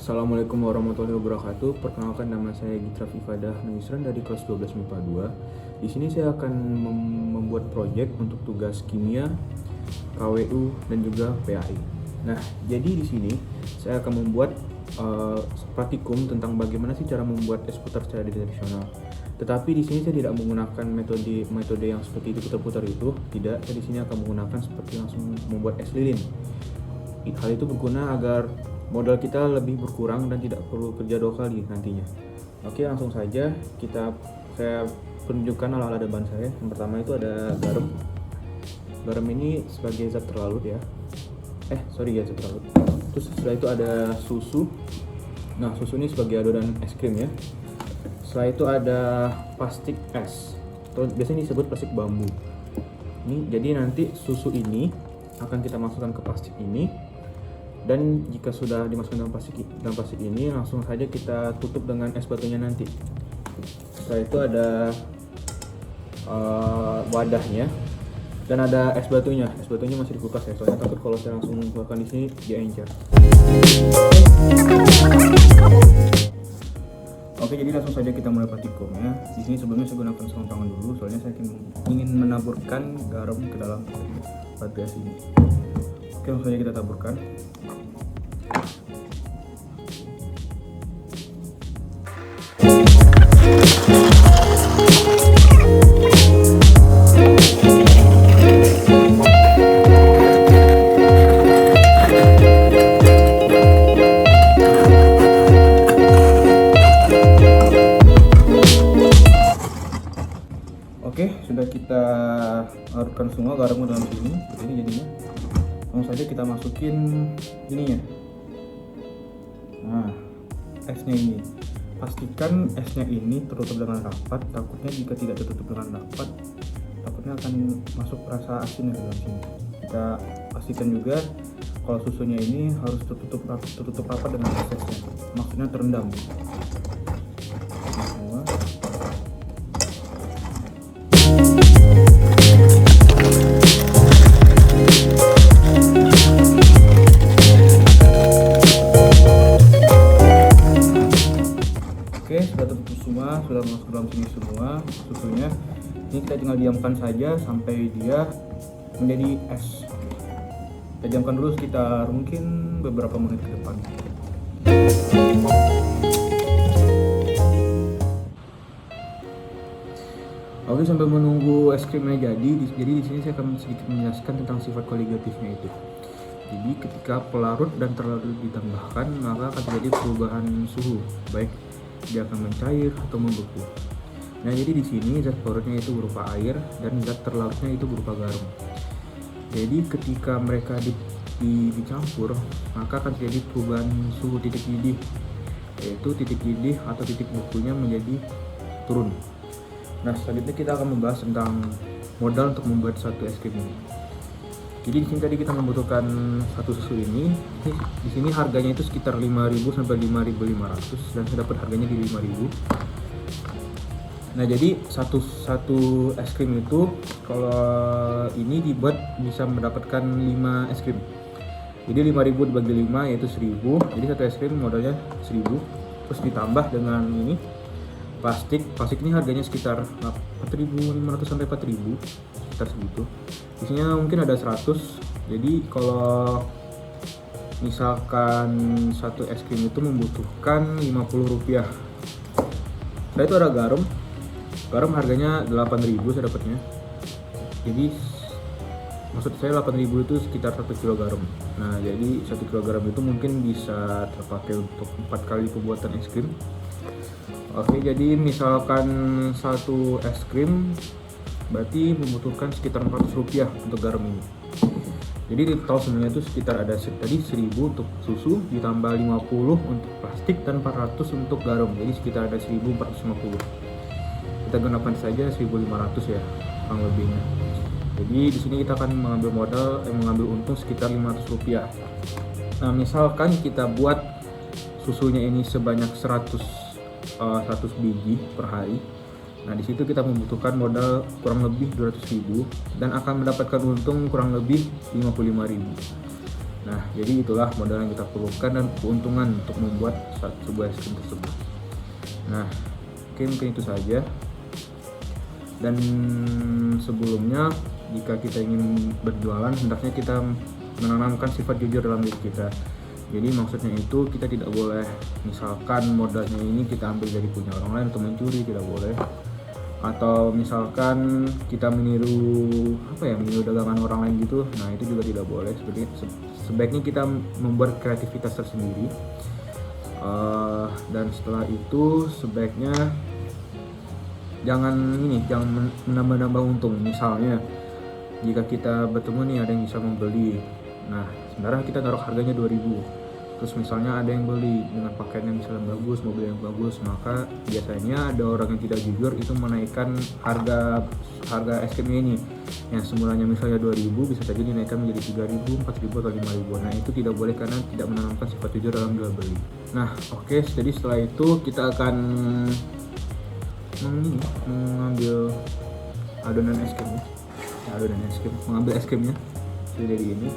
Assalamualaikum warahmatullahi wabarakatuh. Perkenalkan, nama saya Gitra Fifadah Nuisran dari kelas 12 MIPA 2. Di sini saya akan membuat proyek untuk tugas kimia, KWU dan juga PAI. Nah, jadi di sini saya akan membuat praktikum tentang bagaimana sih cara membuat es putar secara tradisional. Tetapi di sini saya tidak menggunakan metode yang seperti itu, putar-putar itu. Tidak, saya di sini akan menggunakan seperti langsung membuat es lilin. Hal itu berguna agar modal kita lebih berkurang dan tidak perlu kerja 2 kali nantinya. Oke, langsung saja saya tunjukkan alat-alat bahan saya. Yang pertama itu ada garam. Garam ini sebagai zat terlarut ya. Zat terlarut. Terus setelah itu ada susu. Nah, susu ini sebagai adonan es krim ya. Setelah itu ada plastik es. Atau biasanya disebut plastik bambu. Ini jadi nanti susu ini akan kita masukkan ke plastik ini. Dan jika sudah dimasukkan dalam plastik ini, langsung saja kita tutup dengan es batunya nanti. Setelah itu ada wadahnya dan ada es batunya. Es batunya masih di kulkas ya, soalnya takut kalau saya langsung keluarkan di sini dia encer. Oke, jadi langsung saja kita mulai praktikumnya. Di sini sebelumnya saya gunakan sarung tangan dulu, soalnya saya ingin menaburkan garam ke dalam batu es ini. Oke, langsung saja kita taburkan. Oke, sudah kita larutkan semua garam ke dalam sini. Ini jadinya. Langsung saja kita masukin ininya. Nah, esnya ini. Pastikan esnya ini tertutup dengan rapat. Takutnya jika tidak tertutup dengan rapat, takutnya akan masuk rasa asin ke dalam sini. Kita pastikan juga kalau susunya ini harus tertutup rapat dengan esnya. Maksudnya terendam. Oke, sudah tertutup semua, sudah masuk dalam sini semua susunya. Ini kita tinggal diamkan saja sampai dia menjadi es. Kita diamkan dulu sekitar mungkin beberapa menit ke depan. Oke, sampai menunggu es krimnya jadi di sini saya akan sedikit menjelaskan tentang sifat koligatifnya itu. Jadi ketika pelarut dan terlarut ditambahkan, maka akan terjadi perubahan suhu, baik dia akan mencair atau membeku. Nah, jadi di sini zat pelarutnya itu berupa air dan zat terlarutnya itu berupa garam. Jadi ketika mereka dicampur, maka akan terjadi perubahan suhu titik didih, yaitu titik didih atau titik bekunya menjadi turun. Nah, selanjutnya kita akan membahas tentang modal untuk membuat satu es krim ini. Jadi di sini tadi kita membutuhkan satu susu ini. Di sini harganya itu sekitar 5.000 sampai 5.500 dan saya dapat harganya di 5.000. Nah, jadi satu es krim itu kalau ini dibuat bisa mendapatkan 5 es krim. Jadi 5.000 dibagi 5 yaitu 1.000. Jadi satu es krim modalnya 1.000. Terus ditambah dengan ini plastik ini harganya sekitar 4.500 sampai 4.000, sekitar segitu. Isinya mungkin ada 100. Jadi kalau misalkan satu es krim itu membutuhkan Rp50. Setelah itu ada garam harganya 8.000 saya dapatnya. Jadi maksud saya 8.000 itu sekitar 1 kg garam. Nah, jadi 1 kg garam itu mungkin bisa terpakai untuk 4 kali pembuatan es krim. Oke, jadi misalkan satu es krim berarti membutuhkan sekitar Rp400 untuk garam ini. Jadi di total sebenarnya itu sekitar ada tadi 1.000 untuk susu, ditambah 50 untuk plastik dan 400 untuk garam. Jadi sekitar ada 1.450. Kita gunakan saja 1.500 ya, kurang lebihnya. Jadi di sini kita akan mengambil untung sekitar Rp500. Nah, misalkan kita buat susunya ini sebanyak 100 biji per hari. Nah, di situ kita membutuhkan modal kurang lebih 200.000 dan akan mendapatkan untung kurang lebih 55.000. Nah, jadi itulah modal yang kita perlukan dan keuntungan untuk membuat sebuah es krim tersebut. Nah, mungkin itu saja. Dan sebelumnya, jika kita ingin berjualan, hendaknya kita menanamkan sifat jujur dalam diri kita. Jadi maksudnya itu kita tidak boleh, misalkan modalnya ini kita ambil dari punya orang lain atau mencuri, tidak boleh. Atau misalkan kita meniru dagangan orang lain gitu, nah itu juga tidak boleh. Sebaiknya kita membuat kreativitas tersendiri. Dan setelah itu sebaiknya jangan menambah-nambah untung. Misalnya jika kita bertemu nih ada yang bisa membeli, nah sebenarnya kita taruh harganya 2.000, terus misalnya ada yang beli dengan pakaian yang misalnya bagus, mobil yang bagus, maka biasanya ada orang yang tidak jujur itu menaikkan harga es krimnya ini, yang semulanya misalnya 2.000 bisa saja dinaikkan menjadi 3.000, 4.000 atau 5.000. Nah itu tidak boleh karena tidak menanamkan sifat jujur dalam jual beli. Nah oke, jadi setelah itu kita akan mengambil adonan es krimnya, mengambil es krimnya sudah jadi ini.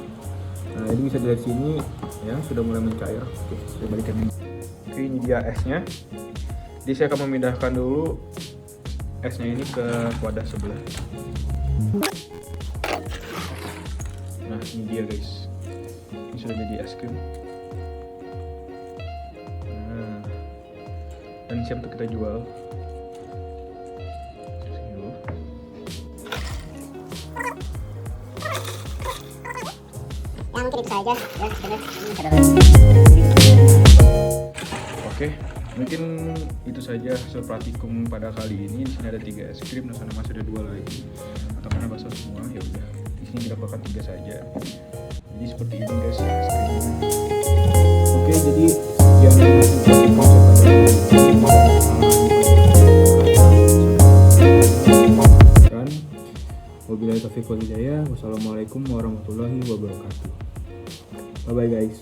Nah jadi bisa dilihat sini ya, sudah mulai mencair. Oke, saya balikan ini. Oke, ini dia esnya. Jadi saya akan memindahkan dulu esnya ini ke wadah sebelah. Nah ini dia guys, ini sudah jadi es krim. Nah, dan siap untuk kita jual. Ya mungkin itu saja ya, Oke, mungkin itu saja hasil praktikum pada kali ini. Di sini ada 3 es krim, dan sana masih ada 2 lagi. Atau karena basah semua, ya udah. Di sini kita pakai 3 saja. Jadi seperti ini guys es krimnya. Oke, jadi sekian konsep Wabillahi taufiq wal hidayah. Wassalamualaikum warahmatullahi wabarakatuh. Bye bye guys.